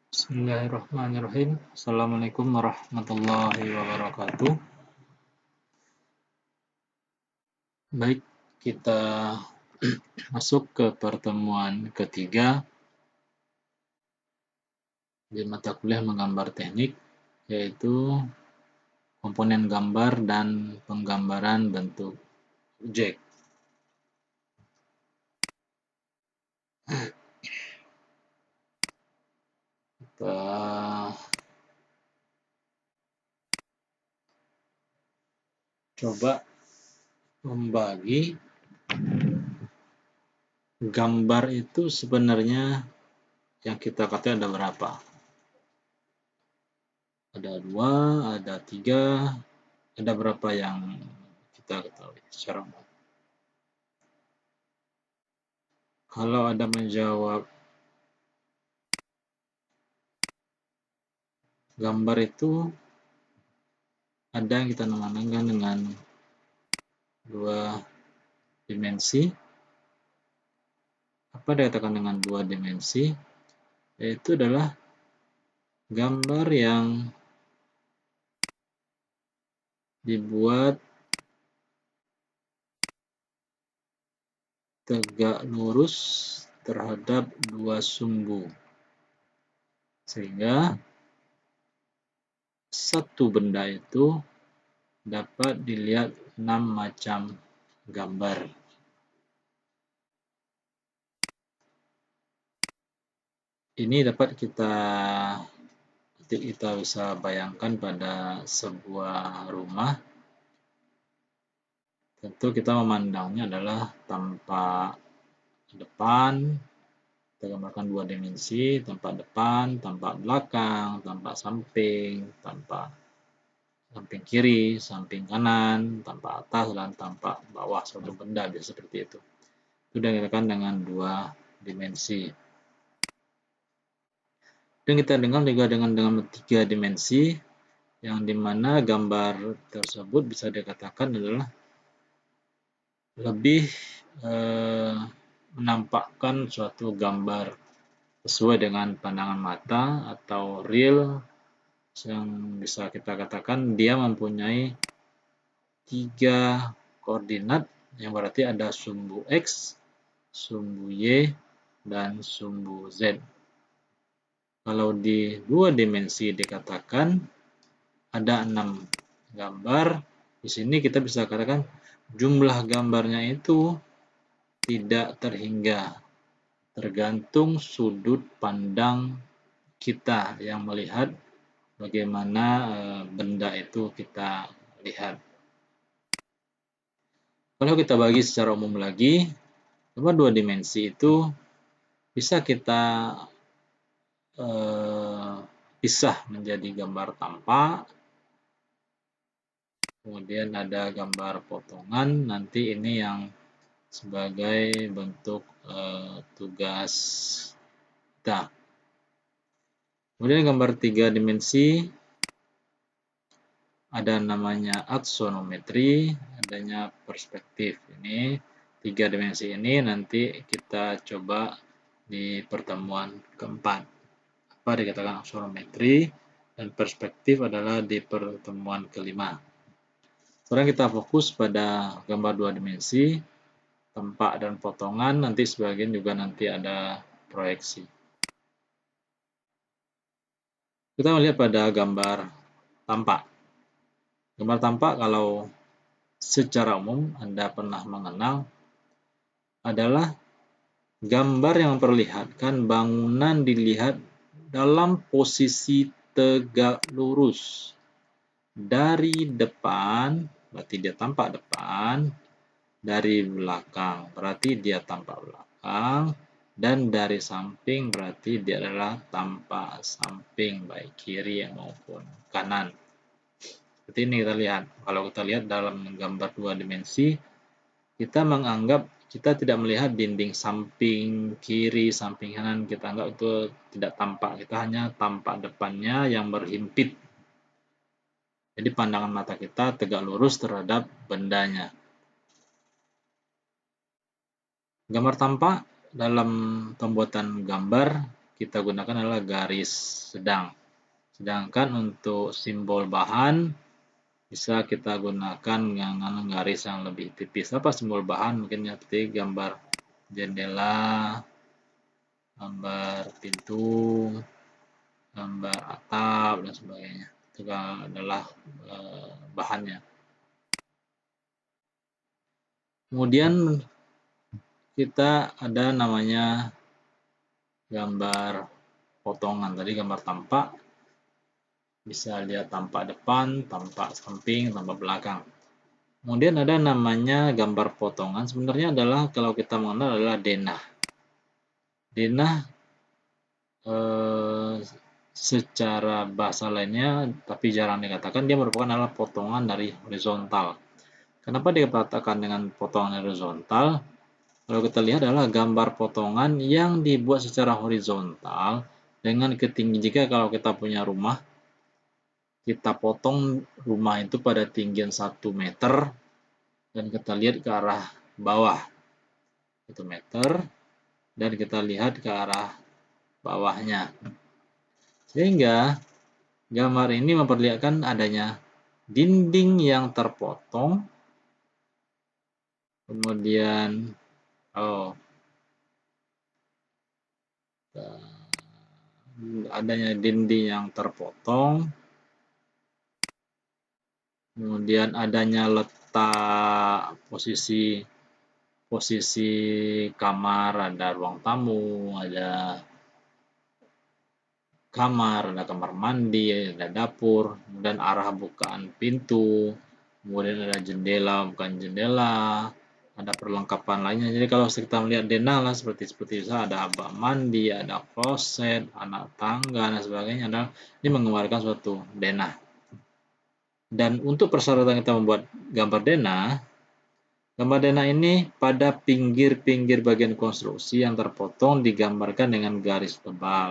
Bismillahirrahmanirrahim. Assalamualaikum warahmatullahi wabarakatuh. Baik, kita masuk ke pertemuan ketiga di mata kuliah menggambar teknik, yaitu komponen gambar dan penggambaran bentuk objek. Kita coba membagi gambar itu sebenarnya yang kita katakan ada berapa? Ada 2, ada 3, ada berapa yang kita ketahui secara umum. Kalau ada menjawab gambar itu ada yang kita namakan dengan 2 dimensi. Apa dikatakan dengan 2 dimensi? Yaitu adalah gambar yang dibuat tegak lurus terhadap 2 sumbu. Sehingga satu benda itu dapat dilihat 6 macam gambar. Ini dapat kita bisa bayangkan pada sebuah rumah. Tentu kita memandangnya adalah tampak depan, kita gambarkan 2 dimensi, tampak depan, tampak belakang, tampak samping, tampak samping kiri, samping kanan, tampak atas, dan tampak bawah suatu benda, biasa seperti itu. Itu dikatakan dengan 2 dimensi. Dan kita dengar juga dengan 3 dimensi, yang dimana gambar tersebut bisa dikatakan adalah lebih menampakkan suatu gambar sesuai dengan pandangan mata atau real, yang bisa kita katakan dia mempunyai 3 koordinat, yang berarti ada sumbu X, sumbu Y, dan sumbu Z. Kalau di 2 dimensi dikatakan ada 6 gambar, di sini kita bisa katakan jumlah gambarnya itu tidak terhingga, tergantung sudut pandang kita yang melihat bagaimana benda itu kita lihat. Kalau kita bagi secara umum lagi, gambar 2 dimensi itu bisa kita pisah menjadi gambar tampak, kemudian ada gambar potongan, nanti ini yang sebagai bentuk tugas kita. Kemudian gambar 3 dimensi ada namanya aksonometri, adanya perspektif. Ini 3 dimensi ini nanti kita coba di pertemuan keempat. Apa dikatakan aksonometri dan perspektif adalah di pertemuan kelima. Sekarang kita fokus pada gambar 2 dimensi, tampak dan potongan, nanti sebagian juga nanti ada proyeksi. Kita melihat pada gambar tampak. Gambar tampak kalau secara umum Anda pernah mengenal adalah gambar yang memperlihatkan bangunan dilihat dalam posisi tegak lurus. Dari depan, berarti dia tampak depan. Dari belakang, berarti dia tampak belakang. Dan dari samping, berarti dia adalah tampak samping, baik kiri maupun kanan. Seperti ini kita lihat. Kalau kita lihat dalam gambar 2 dimensi, kita menganggap kita tidak melihat dinding samping kiri, samping kanan. Kita anggap itu tidak tampak. Kita hanya tampak depannya yang berhimpit. Jadi pandangan mata kita tegak lurus terhadap bendanya. Gambar tampak dalam pembuatan gambar kita gunakan adalah garis sedang. Sedangkan untuk simbol bahan bisa kita gunakan dengan garis yang lebih tipis. Apa simbol bahan? Mungkin seperti gambar jendela, gambar pintu, gambar atap, dan sebagainya. Itu adalah bahannya. Kemudian kita ada namanya gambar potongan. Tadi gambar tampak, bisa lihat tampak depan, tampak samping, tampak belakang. Kemudian ada namanya gambar potongan. Sebenarnya adalah kalau kita mengenal adalah denah. Denah secara bahasa lainnya, tapi jarang dikatakan, dia merupakan adalah potongan dari horizontal. Kenapa dikatakan dengan potongan horizontal? Kalau kita lihat adalah gambar potongan yang dibuat secara horizontal dengan ketinggian. Jika kalau kita punya rumah, kita potong rumah itu pada tinggian 1 meter dan kita lihat ke arah bawah 1 meter dan kita lihat ke arah bawahnya. Sehingga gambar ini memperlihatkan adanya dinding yang terpotong, kemudian adanya dinding yang terpotong, kemudian adanya letak posisi kamar, ada ruang tamu, ada kamar mandi, ada dapur, dan arah bukaan pintu, kemudian ada jendela, bukan jendela, ada perlengkapan lainnya. Jadi kalau kita melihat denah lah seperti ada bak mandi, ada kloset, anak tangga, dan sebagainya. Ini menggambarkan suatu denah. Dan untuk persyaratan kita membuat gambar denah ini pada pinggir-pinggir bagian konstruksi yang terpotong digambarkan dengan garis tebal.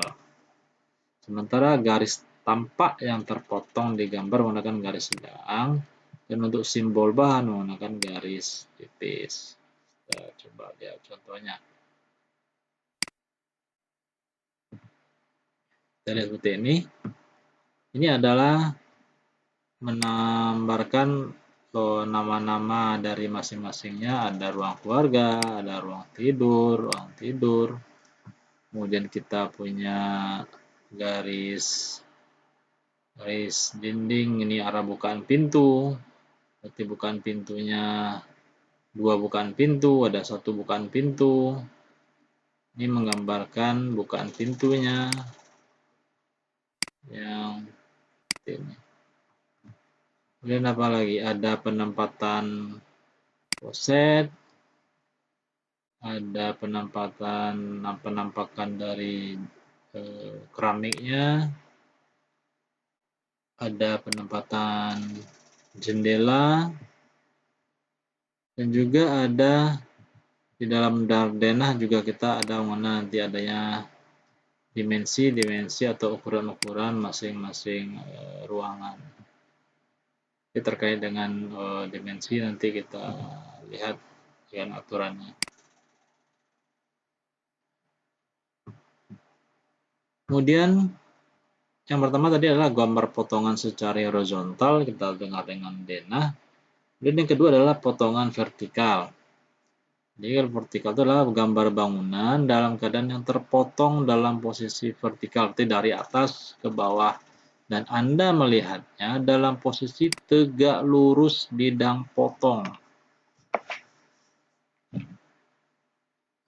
Sementara garis tampak yang terpotong digambar menggunakan garis sedang, dan untuk simbol bahan menggunakan garis tipis. Kita coba lihat contohnya. Kita lihat seperti ini. Ini adalah menambahkan nama-nama dari masing-masingnya. Ada ruang keluarga, ada ruang tidur. Kemudian kita punya garis dinding, ini arah bukaan pintu, berarti bukaan pintunya 2 bukaan pintu, ada 1 bukaan pintu, ini menggambarkan bukaan pintunya yang ini. Kemudian apa lagi, ada penempatan kloset, ada penampakan dari keramiknya, ada penempatan jendela, dan juga ada di dalam denah juga kita ada mana nanti adanya dimensi atau ukuran-ukuran masing-masing ruangan. Ini terkait dengan dimensi nanti kita lihat dengan aturannya. Kemudian yang pertama tadi adalah gambar potongan secara horizontal, kita dengar dengan denah. Dan yang kedua adalah potongan vertikal. Jadi kalau vertikal itu adalah gambar bangunan dalam keadaan yang terpotong dalam posisi vertikal, berarti dari atas ke bawah. Dan Anda melihatnya dalam posisi tegak lurus bidang potong.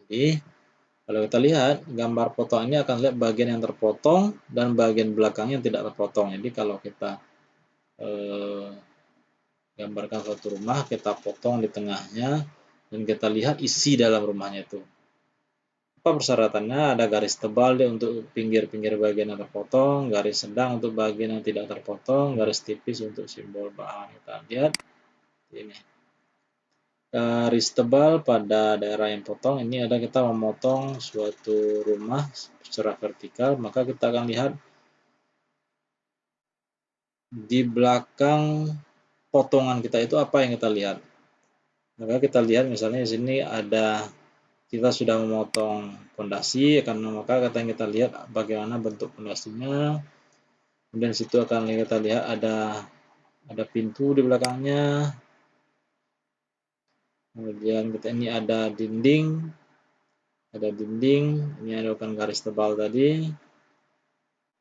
Jadi kalau kita lihat gambar potong ini akan lihat bagian yang terpotong dan bagian belakangnya yang tidak terpotong. Jadi kalau kita gambarkan suatu rumah, kita potong di tengahnya dan kita lihat isi dalam rumahnya itu. Apa persyaratannya? Ada garis tebal untuk pinggir-pinggir bagian yang terpotong, garis sedang untuk bagian yang tidak terpotong, garis tipis untuk simbol bahan. Kita lihat ini. Garis tebal pada daerah yang potong ini ada kita memotong suatu rumah secara vertikal, maka kita akan lihat di belakang potongan kita itu apa yang kita lihat. Maka kita lihat misalnya di sini ada kita sudah memotong fondasi, maka akan kita lihat bagaimana bentuk fondasinya. Kemudian situ akan kita lihat ada pintu di belakangnya. Kemudian ini ada dinding, ini ada garis tebal tadi.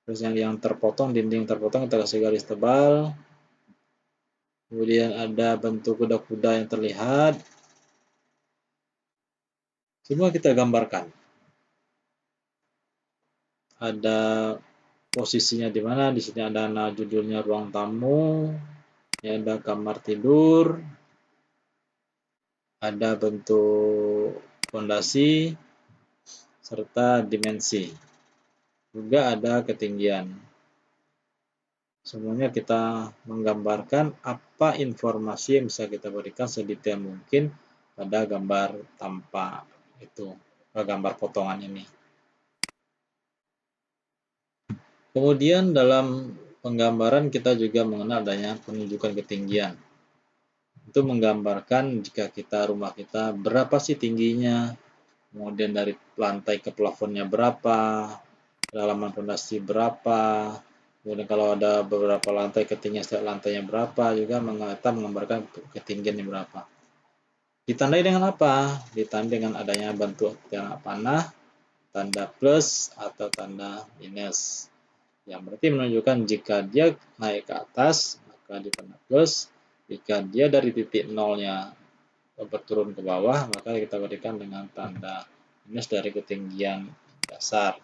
Terus yang terpotong, dinding terpotong kita kasih garis tebal. Kemudian ada bentuk kuda-kuda yang terlihat. Semua kita gambarkan. Ada posisinya di mana, di sini ada judulnya ruang tamu, ini ada kamar tidur, ada bentuk fondasi, serta dimensi. Juga ada ketinggian. Semuanya kita menggambarkan apa informasi yang bisa kita berikan sedetail mungkin pada gambar tanpa itu, gambar potongan ini. Kemudian dalam penggambaran kita juga mengenal adanya penunjukan ketinggian. Itu menggambarkan jika rumah kita berapa sih tingginya, kemudian dari lantai ke plafonnya berapa, kedalaman fondasi berapa, kemudian kalau ada beberapa lantai, ketinggian setiap lantainya berapa, juga kita menggambarkan ketinggiannya berapa. Ditandai dengan apa? Ditandai dengan adanya bentuk panah, tanda plus atau tanda minus. Yang berarti menunjukkan jika dia naik ke atas, maka di tanda plus. Jika dia dari titik nolnya berturun ke bawah, maka kita berikan dengan tanda minus dari ketinggian dasar.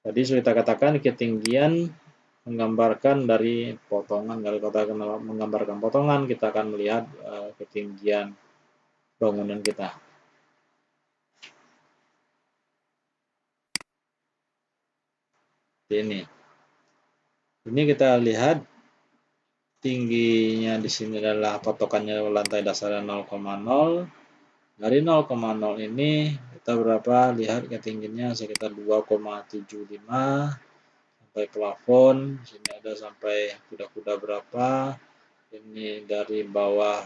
Tadi sudah kita katakan ketinggian menggambarkan dari potongan. Kalau kita menggambarkan potongan, kita akan melihat ketinggian bangunan kita. Ini kita lihat tingginya di sini adalah patokannya lantai dasarnya 0,0. Dari 0,0 ini kita berapa? Lihat ketinggiannya sekitar 2,75 sampai plafon. Sini ada sampai kuda-kuda berapa? Ini dari bawah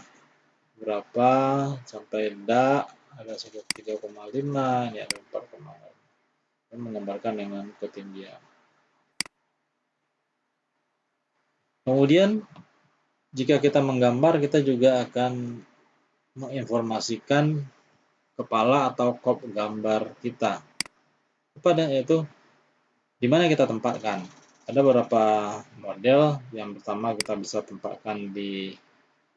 berapa sampai dak ada sekitar 3,5, ini ada 4,5. Menggambarkan dengan ketinggian. Kemudian jika kita menggambar, kita juga akan menginformasikan kepala atau kop gambar kita. Kepada itu, di mana kita tempatkan? Ada beberapa model. Yang pertama kita bisa tempatkan di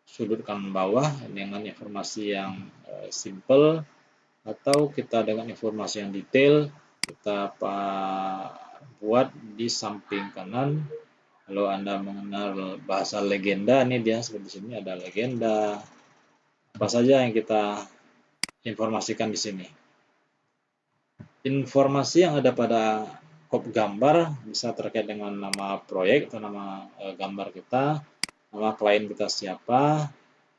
sudut kanan bawah dengan informasi yang simple, atau kita dengan informasi yang detail kita buat di samping kanan. Kalau Anda mengenal bahasa legenda, ini dia seperti sini ada legenda. Apa saja yang kita informasikan di sini. Informasi yang ada pada kop gambar bisa terkait dengan nama proyek atau nama gambar kita, nama klien kita siapa,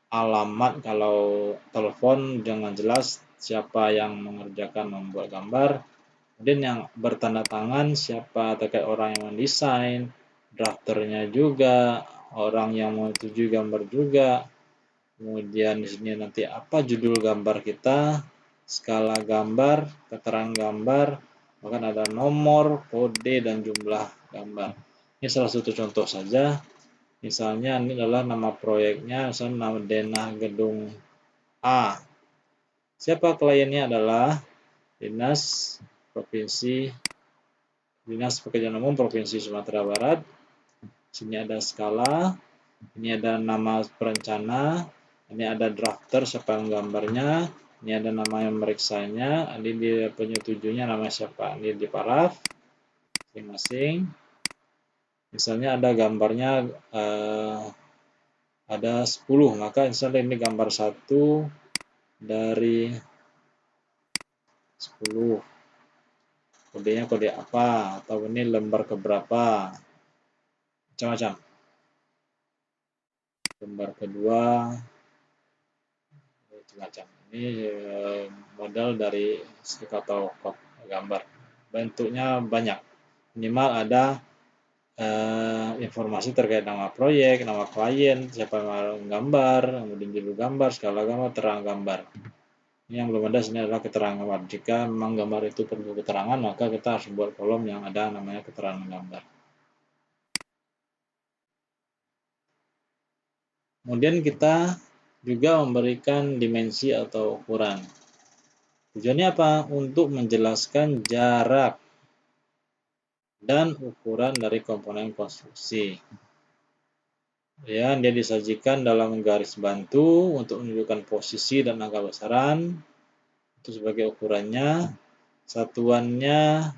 alamat kalau telepon dengan jelas siapa yang mengerjakan membuat gambar, kemudian yang bertanda tangan siapa terkait orang yang mendesain, drafternya juga, orang yang menyetujui gambar juga. Kemudian di sini nanti apa judul gambar kita, skala gambar, keterangan gambar, bahkan ada nomor, kode, dan jumlah gambar. Ini salah satu contoh saja. Misalnya ini adalah nama proyeknya, misalnya nama Denah Gedung A. Siapa kliennya adalah Dinas Pekerjaan Umum Provinsi Sumatera Barat. Sini ada skala, ini ada nama perencana, ini ada drafter siapa yang gambarnya, ini ada nama yang meriksanya, ini di penyetujunya nama siapa, ini di paraf masing-masing. Misalnya ada gambarnya ada 10, maka misalnya ini gambar 1 dari 10. Kodenya kode apa, atau ini lembar keberapa, macam-macam. Lembar kedua, macam-macam. Ini model dari stick atau kop gambar. Bentuknya banyak. Minimal ada informasi terkait nama proyek, nama klien, siapa yang menggambar, kemudian judul gambar, skala gambar, terang gambar. Ini yang belum ada sini adalah keterangan gambar. Jika memang gambar itu perlu keterangan, maka kita harus buat kolom yang ada namanya keterangan gambar. Kemudian kita juga memberikan dimensi atau ukuran. Tujuannya apa? Untuk menjelaskan jarak dan ukuran dari komponen konstruksi. Ya, dia disajikan dalam garis bantu untuk menunjukkan posisi dan angka besaran. Itu sebagai ukurannya. Satuannya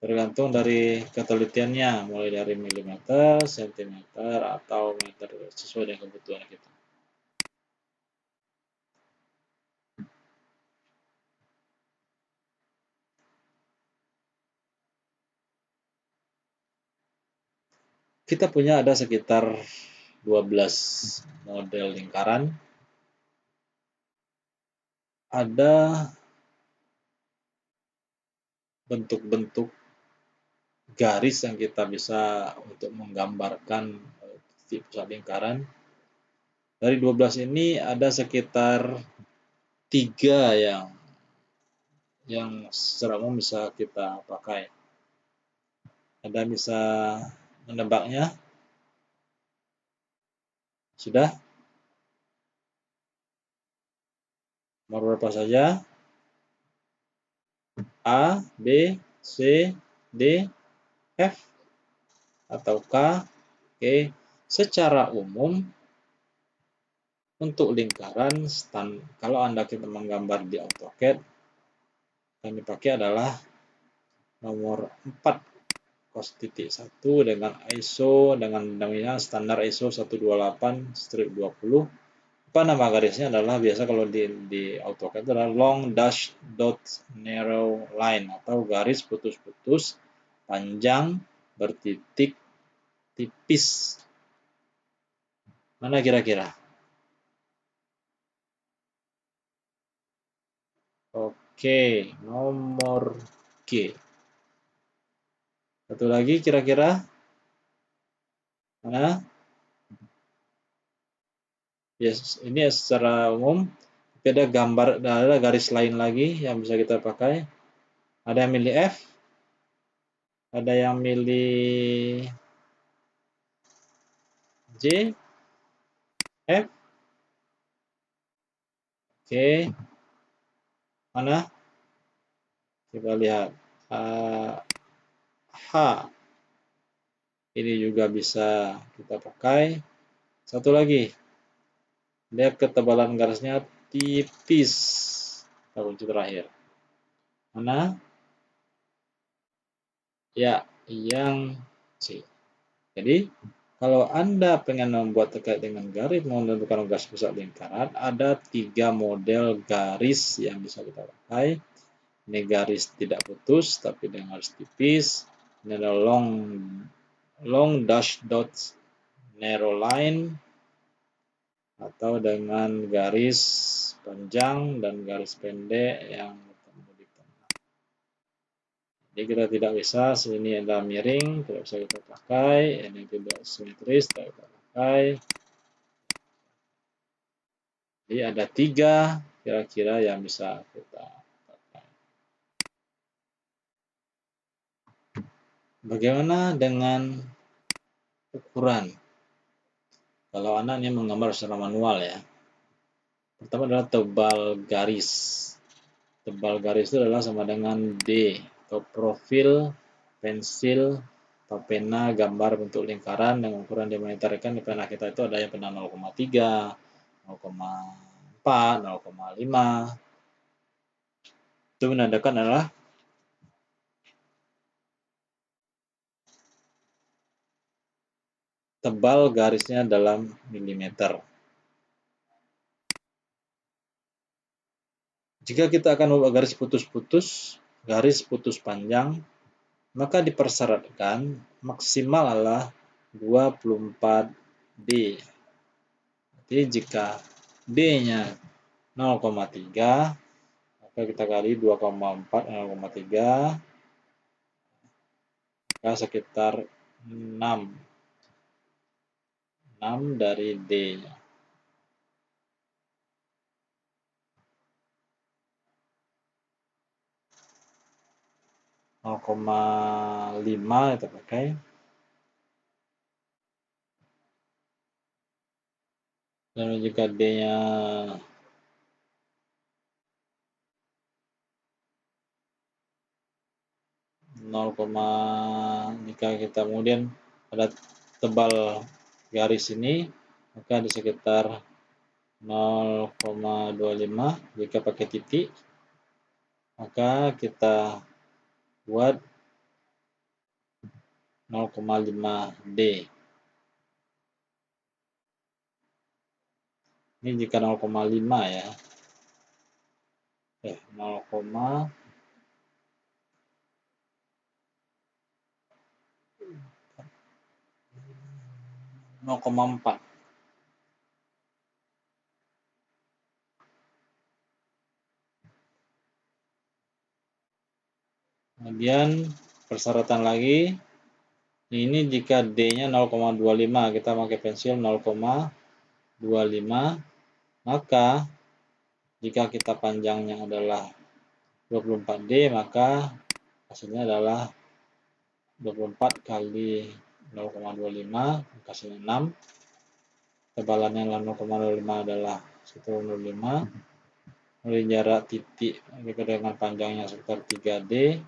tergantung dari ketelitiannya, mulai dari milimeter, sentimeter, atau meter sesuai dengan kebutuhan kita. Kita punya ada sekitar 12 model lingkaran. Ada bentuk-bentuk garis yang kita bisa untuk menggambarkan titik pusat lingkaran. Dari 12 ini ada sekitar 3 yang secara umum bisa kita pakai. Ada bisa menebaknya? Sudah? Nomor berapa saja? A, B, C, D, F, atau K, Oke. Secara umum, untuk lingkaran, kalau Anda kita menggambar di AutoCAD, yang dipakai adalah nomor 4 cos.1 dengan ISO dengan namanya standar ISO 128/20. Apa nama garisnya adalah biasa kalau di AutoCAD itu adalah long dash dot narrow line atau garis putus-putus panjang bertitik tipis. Mana kira-kira? Oke, nomor G. Satu lagi kira-kira mana? Yes, ini secara umum. Tapi ada gambar, ada garis lain lagi yang bisa kita pakai. Ada yang milih F, ada yang milih J, F. Oke, mana? Kita lihat. H. Ini juga bisa kita pakai. Satu lagi. Dia ketebalan garisnya tipis. Kunci terakhir. Mana? Ya, yang C. Jadi, kalau Anda pengen membuat terkait dengan garis, menentukan garis pusat lingkaran, ada 3 model garis yang bisa kita pakai. Ini garis tidak putus, tapi dengan garis tipis. Ini adalah long dash dots narrow line, atau dengan garis panjang dan garis pendek yang bertemu di tengah. Jadi kita tidak bisa, sini ada miring, tidak bisa kita pakai, ini tidak simetris, tidak kita pakai. Jadi ada 3 kira-kira yang bisa kita pakai. Bagaimana dengan ukuran? Kalau Anda ini menggambar secara manual ya. Pertama adalah tebal garis. Tebal garis itu adalah sama dengan D atau profil pensil atau pena gambar bentuk lingkaran dengan ukuran diameter. Kan di pena kita itu ada yang pena 0,3, 0,4, 0,5. Itu menandakan adalah tebal garisnya dalam milimeter. Jika kita akan membuat garis putus-putus, garis putus panjang, maka dipersyaratkan maksimal adalah 24 D. Jadi jika D-nya 0,3, maka kita kali 2,4 0,3, maka sekitar 6 dari D-nya. 0,5 kita pakai. Dan jika D-nya 0, jika kita kemudian ada tebal garis ini, maka di sekitar 0,25. Jika pakai titik, maka kita buat 0,5D. Ini jika 0,5 ya. 0,4. Kemudian persyaratan lagi, ini jika D-nya 0,25, kita pakai pensil 0,25, maka jika kita panjangnya adalah 24D, maka hasilnya adalah 24 kali 0,25, hasilnya 6. Tebalannya 0,25 adalah 1,05. Kemudian jarak titik dengan panjangnya sekitar 3D.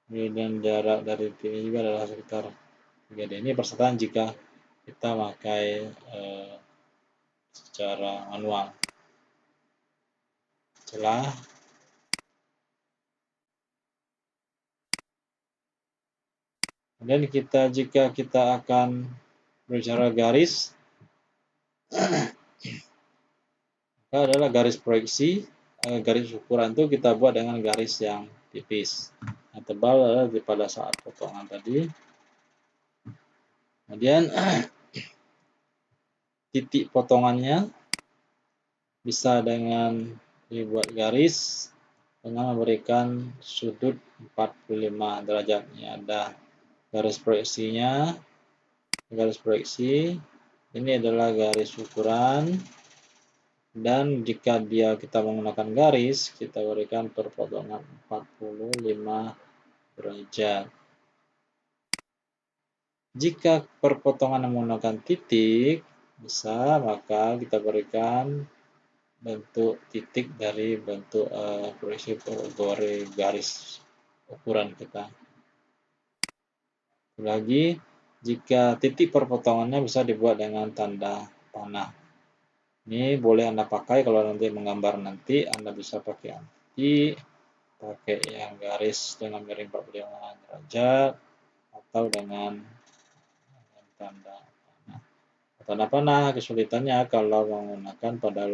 Kemudian jarak dari titik juga adalah sekitar 3D. Ini persyaratan jika kita pakai secara manual. Kemudian jika kita akan berbicara garis, maka adalah garis proyeksi. Garis ukuran itu kita buat dengan garis yang tipis. Yang tebal adalah pada saat potongan tadi. Kemudian titik potongannya bisa dengan dibuat garis dengan memberikan sudut 45 derajat. Ini ada garis proyeksinya. Garis proyeksi ini adalah garis ukuran, dan jika kita menggunakan garis, kita berikan perpotongan 45 derajat. Jika perpotongan menggunakan titik besar, maka kita berikan bentuk titik dari bentuk proyeksi garis ukuran kita. Lagi, jika titik perpotongannya bisa dibuat dengan tanda panah. Ini boleh Anda pakai kalau nanti menggambar nanti, Anda bisa pakai anti, pakai yang garis dengan miring 45 derajat, atau dengan tanda panah. Tanda panah kesulitannya kalau menggunakan pada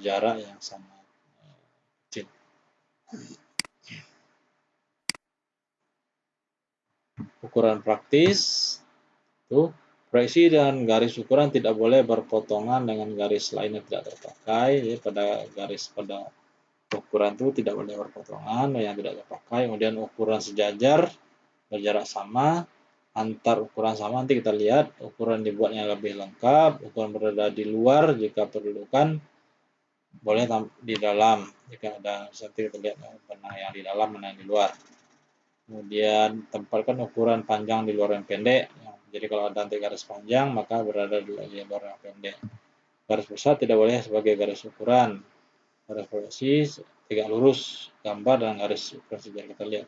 jarak yang sangat kecil. Ukuran praktis itu proyeksi dan garis ukuran tidak boleh berpotongan dengan garis lain yang tidak terpakai. Jadi pada ukuran itu tidak boleh berpotongan yang tidak terpakai. Kemudian ukuran sejajar berjarak sama, antar ukuran sama. Nanti kita lihat ukuran dibuatnya lebih lengkap. Ukuran berada di luar jika perlukan, boleh di dalam jika ada. Nanti kita lihat mana yang di dalam, mana yang di luar. Kemudian tempatkan ukuran panjang di luar yang pendek. Jadi kalau ada nanti garis panjang, maka berada di luar yang pendek. Garis besar tidak boleh sebagai garis ukuran. Garis proyeksi tegak lurus, gambar dan garis ukuran sejajar. Kita lihat.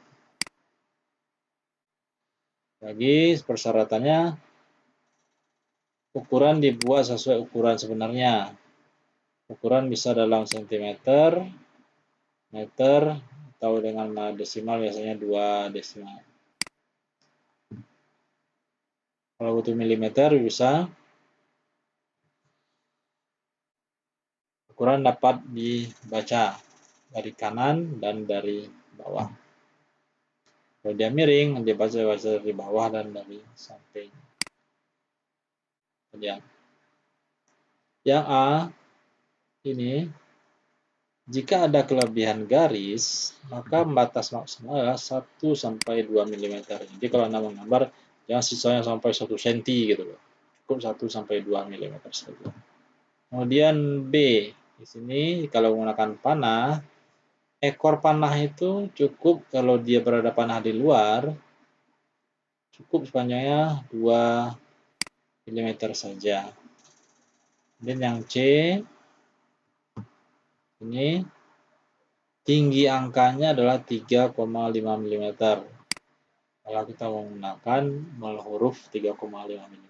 Lagi persyaratannya, ukuran dibuat sesuai ukuran sebenarnya. Ukuran bisa dalam sentimeter, meter, atau dengan desimal, biasanya 2 desimal. Kalau butuh milimeter bisa. Ukuran dapat dibaca dari kanan dan dari bawah. Kalau dia miring, dia baca dari bawah dan dari samping. Kemudian yang A ini, jika ada kelebihan garis, maka batas maksimal adalah 1-2 mm. Jadi kalau Anda menggambar, jangan sisanya sampai 1 cm gitu loh. Cukup 1-2 mm saja. Kemudian B, di sini kalau menggunakan panah, ekor panah itu cukup kalau dia berada panah di luar, cukup sepanjangnya 2 mm saja. Dan yang C, ini tinggi angkanya adalah 3,5 mm. Kalau kita menggunakan 0 huruf 3,5 mm.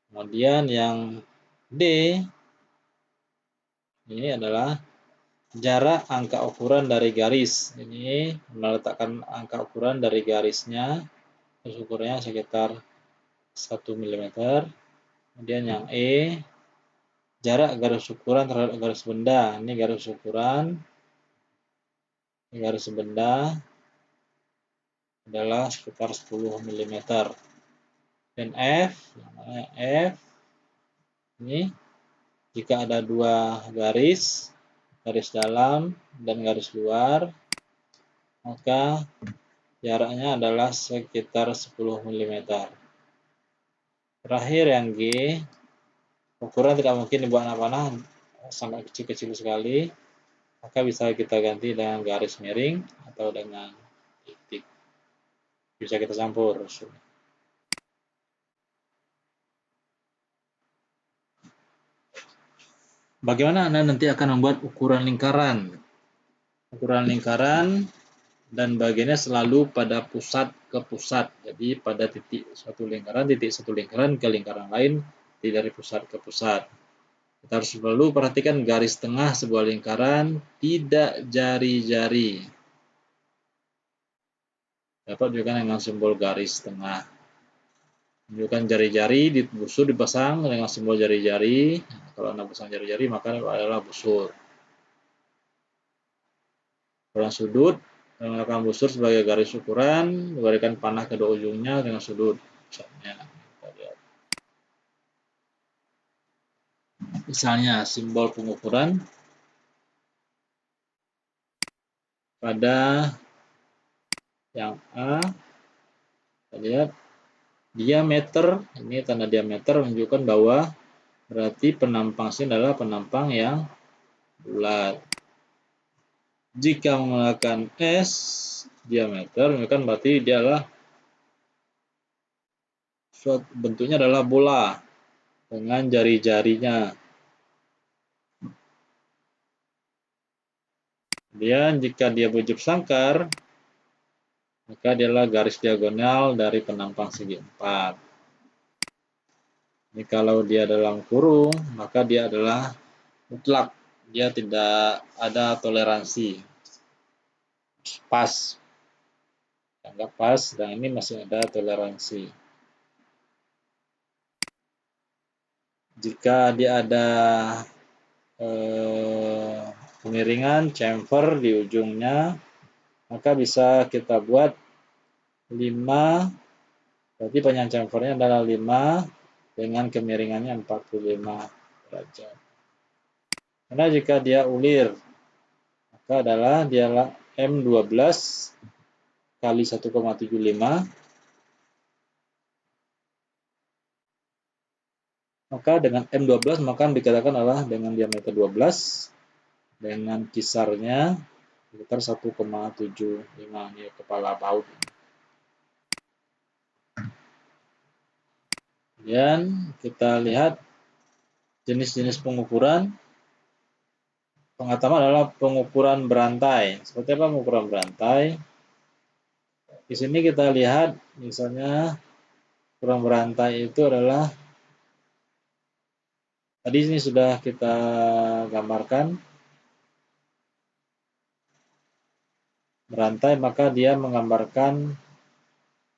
Kemudian yang D, ini adalah jarak angka ukuran dari garis. Ini meletakkan angka ukuran dari garisnya, garis ukurannya sekitar 1 mm. Kemudian yang E, jarak garis ukuran terhadap garis benda. Ini garis ukuran, garis benda adalah sekitar 10 mm. Dan F, ini jika ada 2 garis, garis dalam dan garis luar, maka jaraknya adalah sekitar 10 mm. Terakhir yang G, ukuran tidak mungkin dibuat panah sangat kecil-kecil sekali, maka bisa kita ganti dengan garis miring atau dengan titik. Bisa kita campur. Bagaimana Anda nanti akan membuat ukuran lingkaran? Ukuran lingkaran dan bagiannya selalu pada pusat ke pusat. Jadi pada titik satu lingkaran ke lingkaran lain, tidak dari pusat ke pusat. Kita harus selalu perhatikan garis tengah sebuah lingkaran, tidak jari-jari. Dapat juga dengan simbol garis tengah. Menunjukkan jari-jari di busur dipasang dengan simbol jari-jari. Kalau Anda pasang jari-jari maka adalah busur. Ukuran sudut menggunakan busur sebagai garis ukuran, memberikan panah kedua ujungnya dengan sudut. Misalnya simbol pengukuran pada yang A, kita lihat diameter, ini tanda diameter menunjukkan bahwa berarti penampang sini adalah penampang yang bulat. Jika menggunakan S, diameter menunjukkan berarti dia adalah bentuknya adalah bola dengan jari-jarinya. Kemudian jika dia berwujud sangkar, maka dia adalah garis diagonal dari penampang segi 4. Ini kalau dia dalam kurung, maka dia adalah mutlak. Dia tidak ada toleransi. Pas. Anggap pas, dan ini masih ada toleransi. Jika dia ada kemiringan, chamfer di ujungnya, maka bisa kita buat 5, berarti panjang chamfernya adalah 5 dengan kemiringannya 45 derajat. Karena jika dia ulir, maka adalah dia M12 kali 1,75, maka dengan M12 maka dikatakan adalah dengan diameter 12 dengan kisarnya sekitar 1,75, ini kepala baut. Kemudian kita lihat jenis-jenis pengukuran. Yang pertama adalah pengukuran berantai. Seperti apa pengukuran berantai? Di sini kita lihat misalnya ukuran berantai itu adalah tadi ini sudah kita gambarkan berantai, maka dia menggambarkan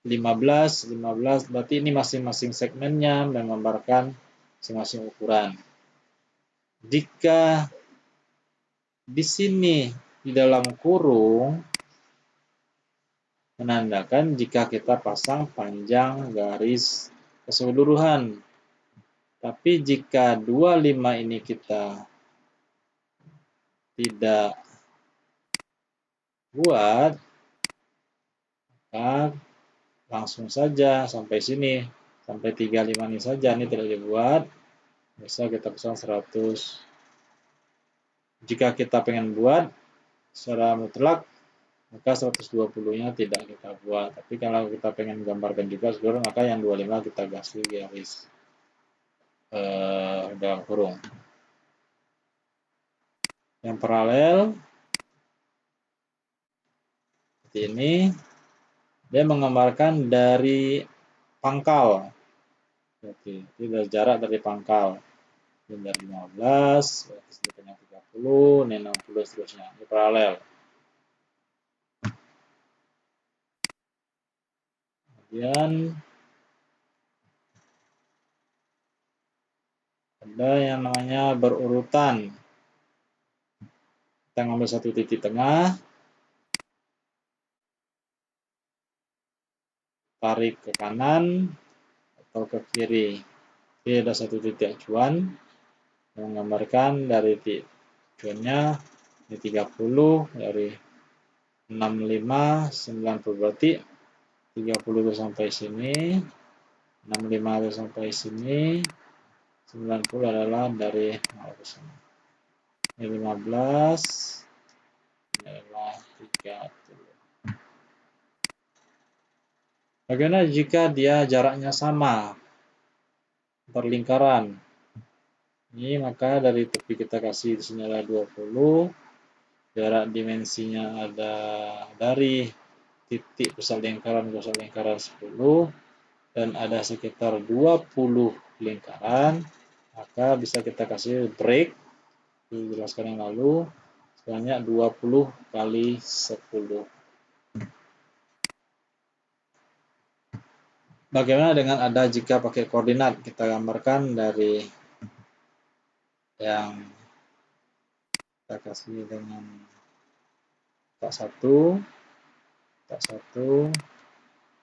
15, berarti ini masing-masing segmennya menggambarkan masing-masing ukuran. Jika di sini di dalam kurung menandakan jika kita pasang panjang garis keseluruhan. Tapi jika 25 ini kita tidak buat, maka langsung saja sampai sini, sampai 35 ini saja, ini tidak dibuat. Bisa kita pasang 100 Jika kita pengen buat secara mutlak, maka 120-nya tidak kita buat. Tapi kalau kita pengen gambarkan juga saudara, maka yang 25 kita kasih garis dalam kurung. Yang paralel seperti ini, dia menggambarkan dari pangkal. Oke, ini dari jarak dari pangkal. Ini dari 15, sedikitnya 30, ini 60, seterusnya. Ini paralel. Kemudian ada yang namanya berurutan. Kita ngambil satu titik tengah, tarik ke kanan atau ke kiri. Ini ada satu titik acuan yang menggambarkan dari titik acuannya ini 30, dari 65, 90 berarti 30 itu sampai sini, 65 itu sampai sini, 90 adalah dari 0 ke sini. Ini 15, ini adalah 30. Bagaimana jika dia jaraknya sama, perlingkaran? Ini maka dari tepi kita kasih di sini adalah 20, jarak dimensinya ada dari titik pusat lingkaran ke pusat lingkaran 10, dan ada sekitar 20 lingkaran, maka bisa kita kasih break, dijelaskan yang lalu, sebanyak 20 kali 10. Bagaimana dengan ada jika pakai koordinat? Kita gambarkan dari yang kita kasih dengan tak 1, tak 1,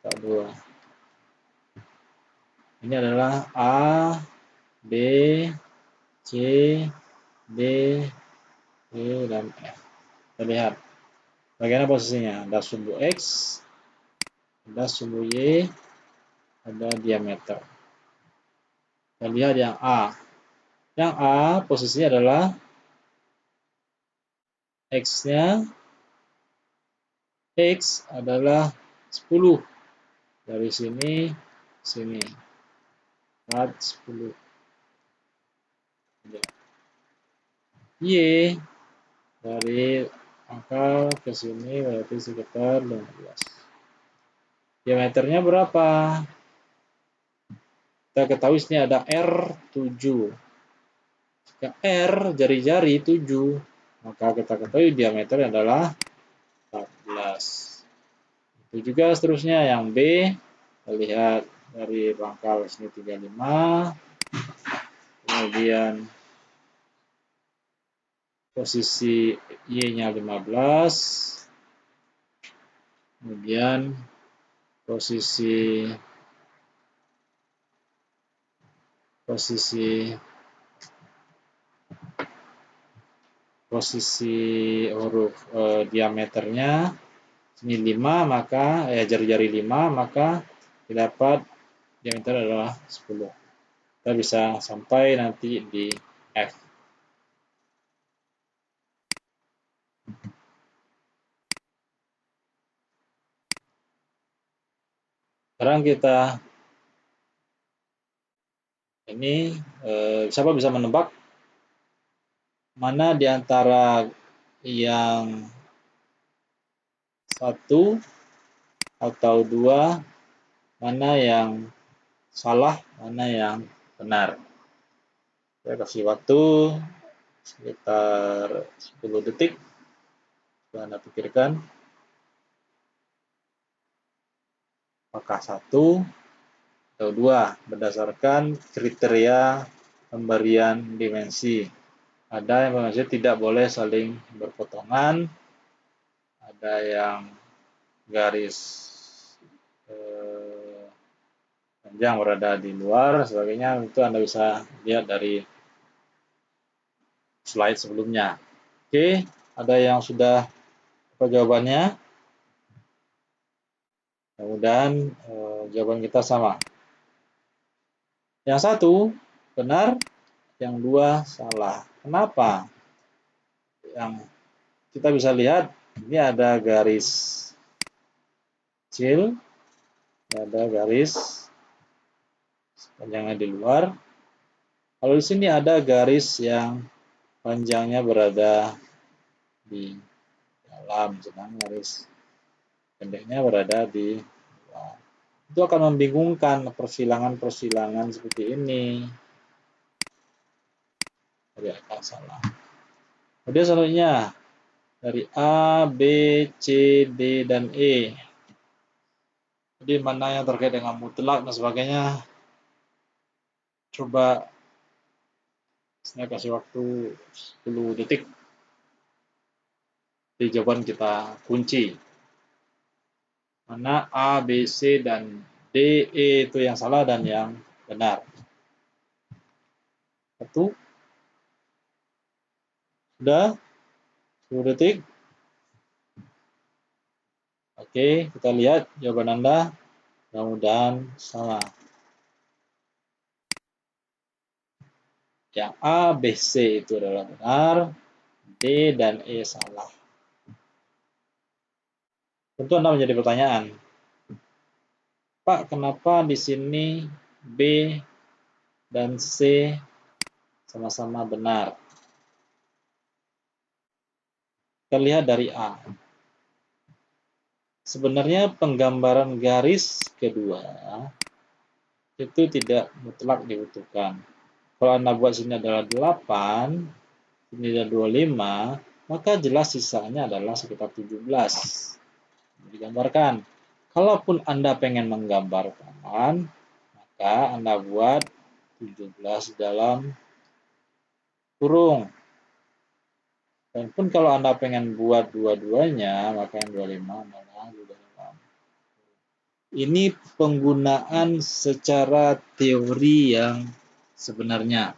tak 2. Ini adalah A, B, C, D, E, dan F. Kita lihat bagaimana posisinya. Ada sumbu X, ada sumbu Y, ada diameter. Kita lihat yang A. Yang A posisinya adalah X-nya, X adalah 10. Dari sini, sini. 10. Y dari pangkal ke sini berarti sekitar 15. Diameternya berapa? Kita ketahui sini ada R7. Jika R jari-jari 7, maka kita ketahui diameternya adalah 14. Itu juga seterusnya yang B, kita lihat dari pangkal sini 35, kemudian posisi Y-nya 15, kemudian posisi huruf diameternya ini 5, maka jari-jari 5, maka didapat diameter adalah 10. Kita bisa sampai nanti di F. Sekarang kita ini siapa bisa menebak mana di antara yang 1 atau 2, mana yang salah, mana yang benar. Saya kasih waktu sekitar 10 detik. Coba Anda pikirkan. Apakah 1 atau 2 berdasarkan kriteria pemberian dimensi. Ada yang dimensi tidak boleh saling berpotongan, ada yang garis panjang berada di luar, sebagainya. Itu Anda bisa lihat dari slide sebelumnya. Oke, ada yang sudah apa jawabannya? Mudah-mudahan jawaban kita sama. Yang 1 benar, yang 2 salah. Kenapa? yang kita bisa lihat, ini ada garis kecil, ada garis panjangnya di luar. Kalau di sini ada garis yang panjangnya berada di dalam, sedang garis pendeknya berada di luar. Itu akan membingungkan persilangan-persilangan seperti ini. Jadi akan salah. Kemudian selanjutnya dari A, B, C, D, dan E. Jadi mana yang terkait dengan mutlak dan sebagainya. Coba saya kasih waktu 10 detik. Di jawaban kita kunci. Mana A, B, C, dan D, E itu yang salah dan yang benar. 1. Sudah? 10 detik. Oke, kita lihat jawaban Anda. Mudah-mudahan sama. Yang A, B, C itu adalah benar. D dan E salah. Tentu Anda menjadi pertanyaan. Pak, kenapa di sini B dan C sama-sama benar? Kita lihat dari A. Sebenarnya penggambaran garis kedua itu tidak mutlak dibutuhkan. Kalau Anda buat sini adalah 8, ini adalah 25, maka jelas sisanya adalah sekitar 17. Digambarkan. Kalaupun Anda pengen menggambarkan, maka Anda buat 17 dalam kurung. Dan pun kalau Anda pengen buat dua-duanya, maka yang 25 adalah di dalam. Ini penggunaan secara teori yang sebenarnya.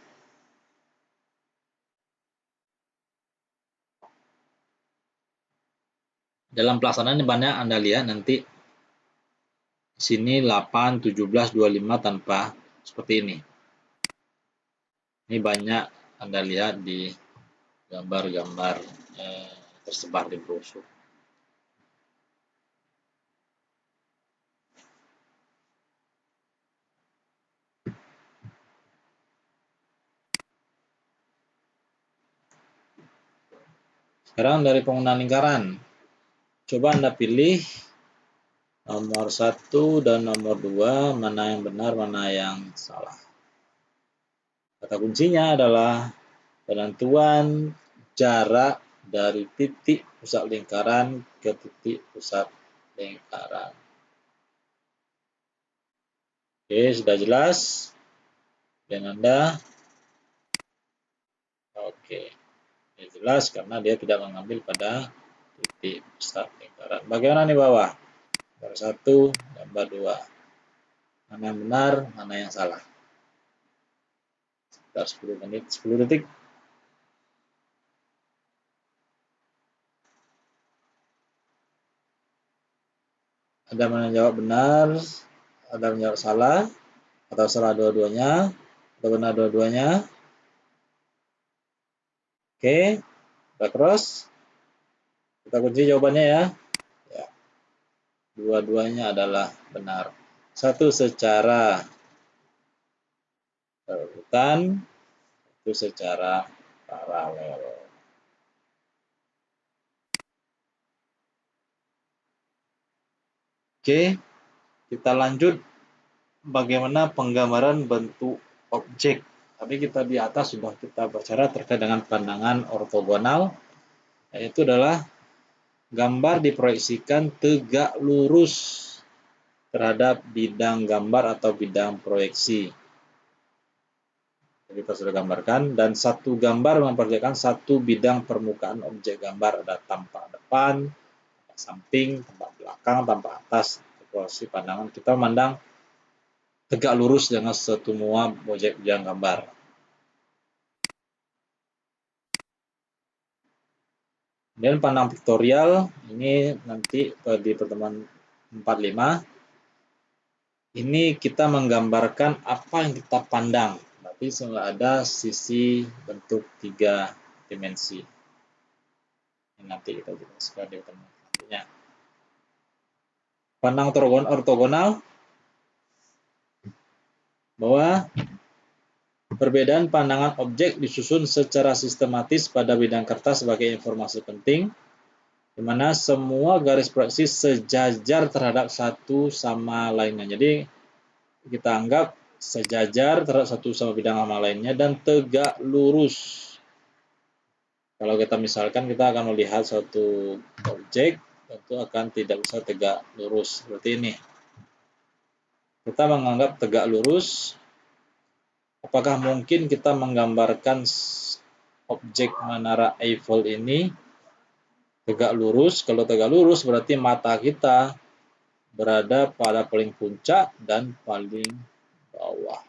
Dalam pelaksanaan banyak Anda lihat nanti di sini 8, 17, 25 tanpa seperti ini. Ini banyak Anda lihat di gambar-gambar tersebar di brosur. Sekarang dari penggunaan lingkaran. Coba Anda pilih nomor 1 dan nomor 2, mana yang benar, mana yang salah. Kata kuncinya adalah penentuan jarak dari titik pusat lingkaran ke titik pusat lingkaran. Oke, sudah jelas? Dan Anda? Oke, ini jelas karena dia tidak mengambil pada titik pusat lingkaran. Bagaimana nih bawah? Gambar 1, gambar 2. Mana yang benar, mana yang salah? Sekitar 10 menit, 10 detik. Ada yang menjawab benar, ada yang menjawab salah, atau salah dua-duanya, atau benar dua-duanya. Oke, kita cross. Kita kunci jawabannya ya. Dua-duanya adalah benar. Satu secara berurutan, satu secara paralel. Oke, kita lanjut bagaimana penggambaran bentuk objek. Tadi kita di atas sudah kita bicara terkait dengan pandangan ortogonal, yaitu adalah gambar diproyeksikan tegak lurus terhadap bidang gambar atau bidang proyeksi. Jadi kita sudah gambarkan, dan satu gambar memperlihatkan satu bidang permukaan objek gambar. Ada tampak depan, tampak samping, tampak belakang, tampak atas. Posisi pandangan kita memandang tegak lurus dengan semua objek bidang gambar. Kemudian pandang piktorial, ini nanti di pertemuan 45. Ini kita menggambarkan apa yang kita pandang. Berarti ada sisi bentuk 3 dimensi. Nanti kita jelaskan di pertemuan selanjutnya. Pandang ortogonal bahwa perbedaan pandangan objek disusun secara sistematis pada bidang kertas sebagai informasi penting, di mana semua garis proyeksi sejajar terhadap satu sama lainnya. Jadi kita anggap sejajar terhadap satu sama bidang sama lainnya dan tegak lurus. Kalau kita misalkan kita akan melihat suatu objek, tentu akan tidak bisa tegak lurus seperti ini. Kita menganggap tegak lurus, apakah mungkin kita menggambarkan objek menara Eiffel ini tegak lurus? Kalau tegak lurus berarti mata kita berada pada paling puncak dan paling bawah.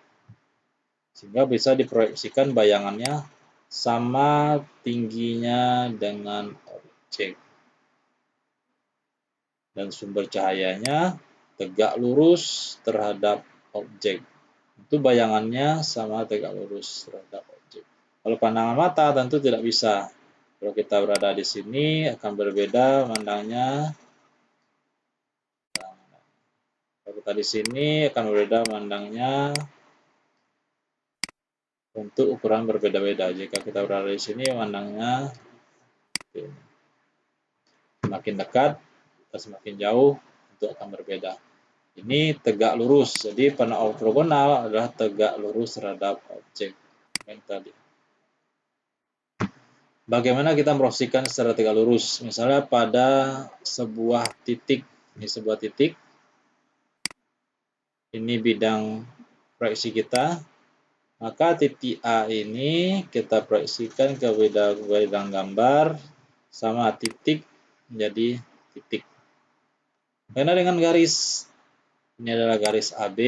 Sehingga bisa diproyeksikan bayangannya sama tingginya dengan objek. Dan sumber cahayanya tegak lurus terhadap objek. Itu bayangannya sama tegak lurus terhadap objek. Kalau pandangan mata tentu tidak bisa. Kalau kita berada di sini akan berbeda mandangnya. Kalau kita di sini akan berbeda mandangnya untuk ukuran berbeda-beda. Jika kita berada di sini mandangnya semakin dekat atau semakin jauh itu akan berbeda. Ini tegak lurus. Jadi pandangan ortogonal adalah tegak lurus terhadap objek yang tadi. Bagaimana kita memproyeksikan secara tegak lurus? Misalnya pada sebuah titik, ini sebuah titik. Ini bidang proyeksi kita. Maka titik A ini kita proyeksikan ke bidang gambar sama titik menjadi titik. Karena dengan garis, ini adalah garis AB,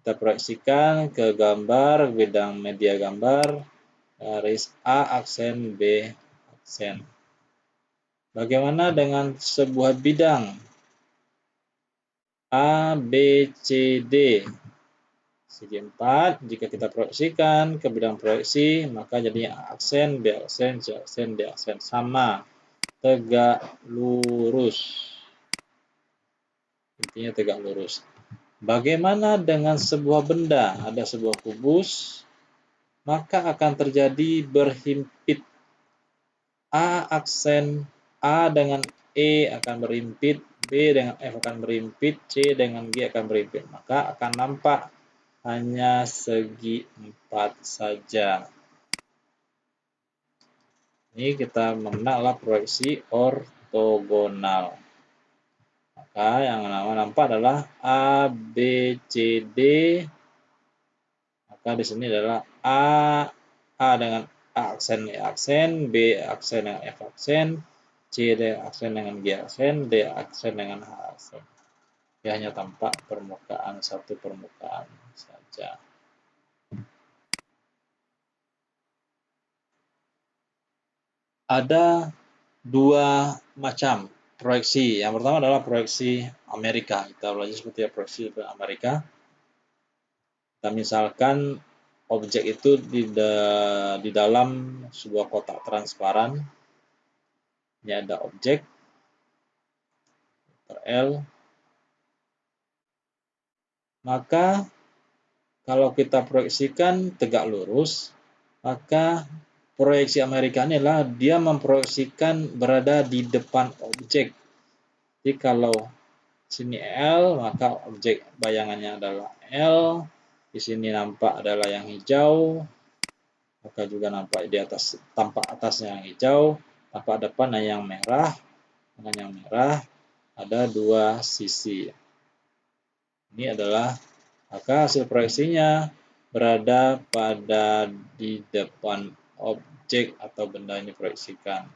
kita proyeksikan ke gambar bidang media gambar, garis A aksen B aksen. Bagaimana dengan sebuah bidang A, B, C, D? Segi 4, jika kita proyeksikan ke bidang proyeksi, maka jadinya A aksen, B aksen, C aksen, D aksen. Sama, tegak lurus. Intinya tegak lurus. Bagaimana dengan sebuah benda? Ada sebuah kubus, maka akan terjadi berhimpit. A aksen A dengan E akan berhimpit, B dengan F akan berhimpit, C dengan G akan berhimpit. Maka akan nampak hanya segi 4 saja. Ini kita mengenal proyeksi ortogonal. Maka yang nampak adalah A, B, C, D. Maka di sini adalah A dengan A aksen, E aksen, B aksen dengan F aksen, C aksen dengan G aksen, D aksen dengan H aksen. Dia hanya tampak permukaan, satu permukaan saja. Ada dua macam proyeksi. Yang pertama adalah proyeksi Amerika. Kita belajar seperti proyeksi Amerika. Kita misalkan objek itu di dalam sebuah kotak transparan. Ini ada objek L. Maka kalau kita proyeksikan tegak lurus, maka proyeksi Amerika ini adalah dia memproyeksikan berada di depan objek. Jadi kalau sini L, maka objek bayangannya adalah L. Di sini nampak adalah yang hijau, maka juga nampak di atas, tampak atasnya yang hijau, tampak depannya yang merah. Dengan yang merah ada dua sisi. Ini adalah maka hasil proyeksinya berada pada di depan objek atau benda yang diproyeksikan.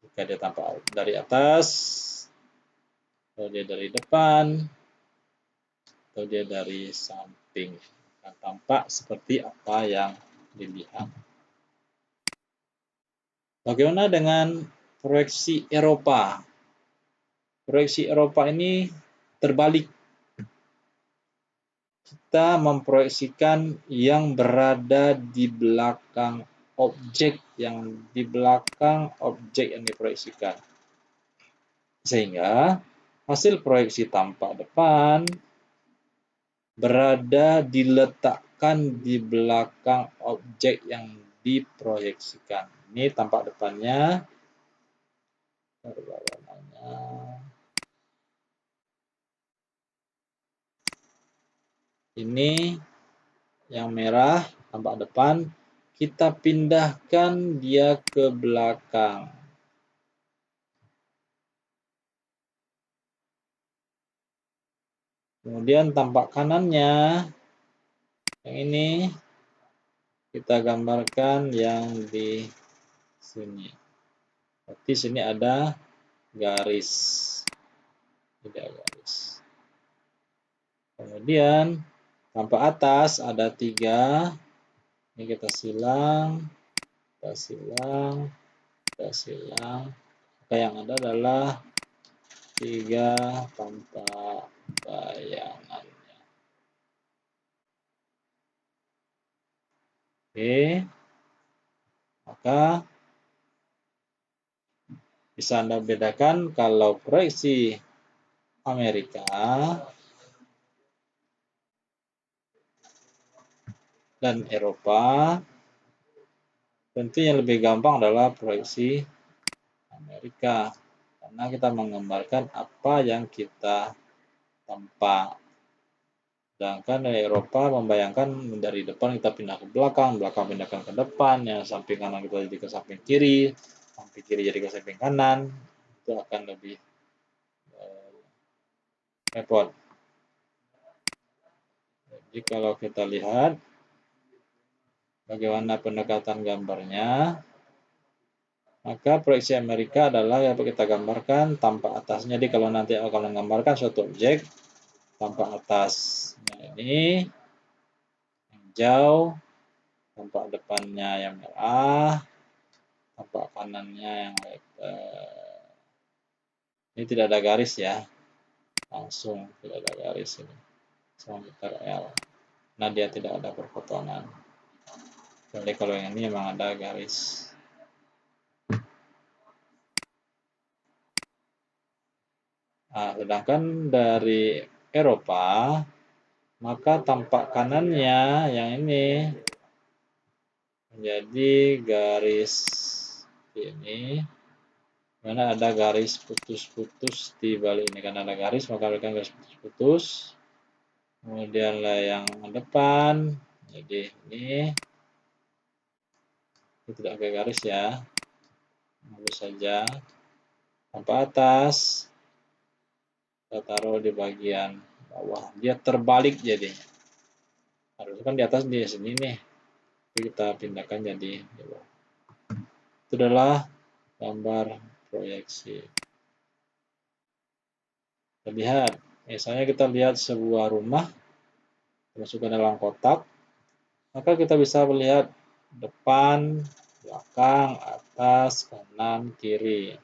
Jika dia tampak dari atas, atau dia dari depan, atau dia dari samping, akan tampak seperti apa yang dilihat. Bagaimana dengan proyeksi Eropa? Proyeksi Eropa ini terbalik. Kita memproyeksikan yang berada di belakang objek yang di belakang objek yang diproyeksikan. Sehingga hasil proyeksi tampak depan diletakkan di belakang objek yang diproyeksikan. Ini tampak depannya. Ini yang merah tampak depan, kita pindahkan dia ke belakang. Kemudian tampak kanannya, yang ini kita gambarkan yang di sini. Berarti sini ada garis. Tidak garis. Kemudian tampak atas ada 3. Ini kita silang, kita silang, kita silang. Maka yang ada adalah 3 tampak bayangannya. Oke, maka bisa Anda bedakan kalau proyeksi Amerika dan Eropa, tentu yang lebih gampang adalah proyeksi Amerika, karena kita menggambarkan apa yang kita tampak. Sedangkan dari Eropa membayangkan dari depan kita pindah ke belakang, belakang pindahkan ke depan, yang samping kanan kita jadi ke samping kiri jadi ke samping kanan, itu akan lebih repot. Jadi kalau kita lihat bagaimana pendekatan gambarnya, maka proyeksi Amerika adalah yang kita gambarkan tampak atasnya. Jadi kalau nanti akan menggambarkan suatu objek, tampak atasnya ini yang hijau, tampak depannya yang merah, tampak kanannya yang ini tidak ada garis ya, langsung tidak ada garis ini, letter L. Nah dia tidak ada perpotongan. Jadi kalau yang ini memang ada garis. Nah, sedangkan dari Eropa, maka tampak kanannya yang ini menjadi garis ini, mana ada garis putus-putus di balik ini. Karena ada garis, maka ada garis putus-putus. Kemudian yang depan, jadi ini tidak ada garis ya, mulus saja. Tampak atas, kita taruh di bagian bawah, dia terbalik jadi. Harusnya kan di atas di sini nih, kita pindahkan jadi di bawah. Itu adalah gambar proyeksi. Kita lihat, misalnya kita lihat sebuah rumah masukkan dalam kotak, maka kita bisa melihat depan, belakang, atas, kanan, kiri.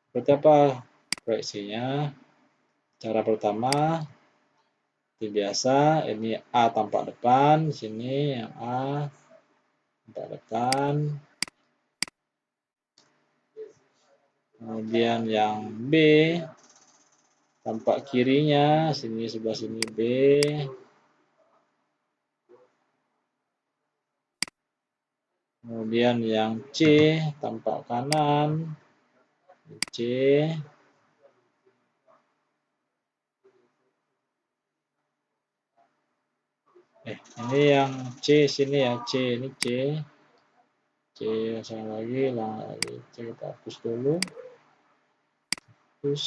Seperti apa proyeksinya? Cara pertama, seperti biasa, ini A tampak depan, sini yang A tampak depan. Kemudian yang B tampak kirinya, sini sebelah sini B. Kemudian yang C tampak kanan, C. Ini yang C sini ya, C ini C. C sama lagi, C kita hapus dulu. Hapus.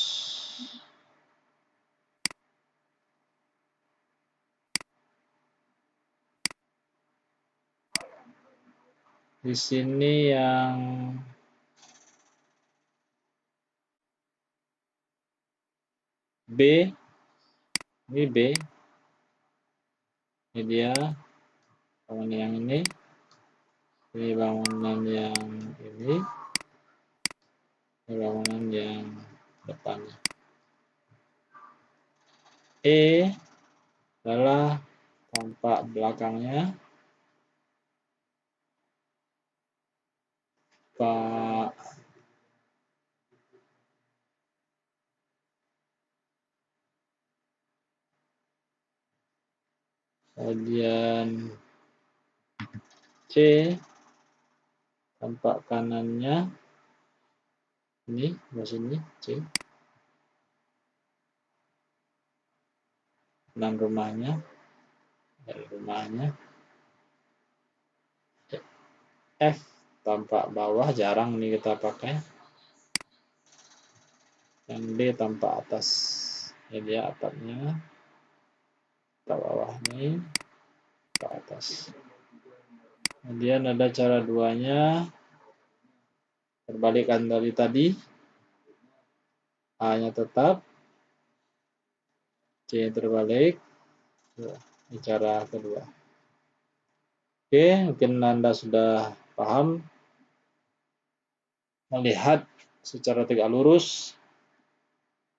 Di sini yang B, ini B. Ini dia bangunan yang ini bangunan yang ini bangunan yang depannya. E adalah tampak belakangnya. tampak kemudian C tampak kanannya ini di sini C, 6 rumahnya dari rumahnya. F tampak bawah, jarang ini kita pakai. Yang D tampak atas, ini dia atapnya, atap bawah ini ke atas. Kemudian ada cara duanya, terbalikan dari tadi, A-nya tetap, C terbalik, ini cara kedua. Oke, mungkin Anda sudah paham melihat secara tegak lurus,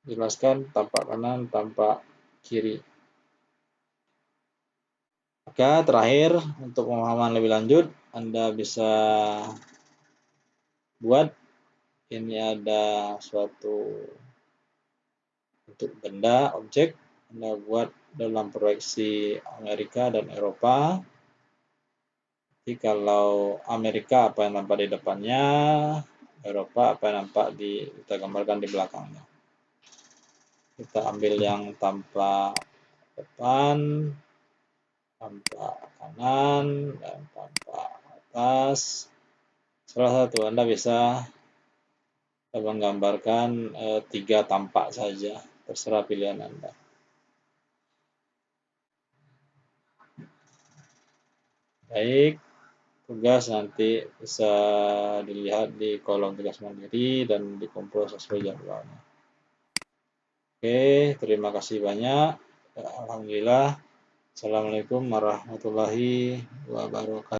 jelaskan tampak kanan, tampak kiri. Maka terakhir, untuk pemahaman lebih lanjut, Anda bisa buat ini ada suatu bentuk benda, objek, Anda buat dalam proyeksi Amerika dan Eropa. Jadi kalau Amerika apa yang nampak di depannya, Eropa apa yang nampak kita gambarkan di belakangnya. Kita ambil yang tampak depan, tampak kanan, dan tampak atas. Salah satu Anda bisa menggambarkan 3 tampak saja, terserah pilihan Anda. Baik, tugas nanti bisa dilihat di kolom tugas mandiri dan dikumpul sesuai jadwalnya. Oke, terima kasih banyak. Alhamdulillah. Assalamualaikum warahmatullahi wabarakatuh.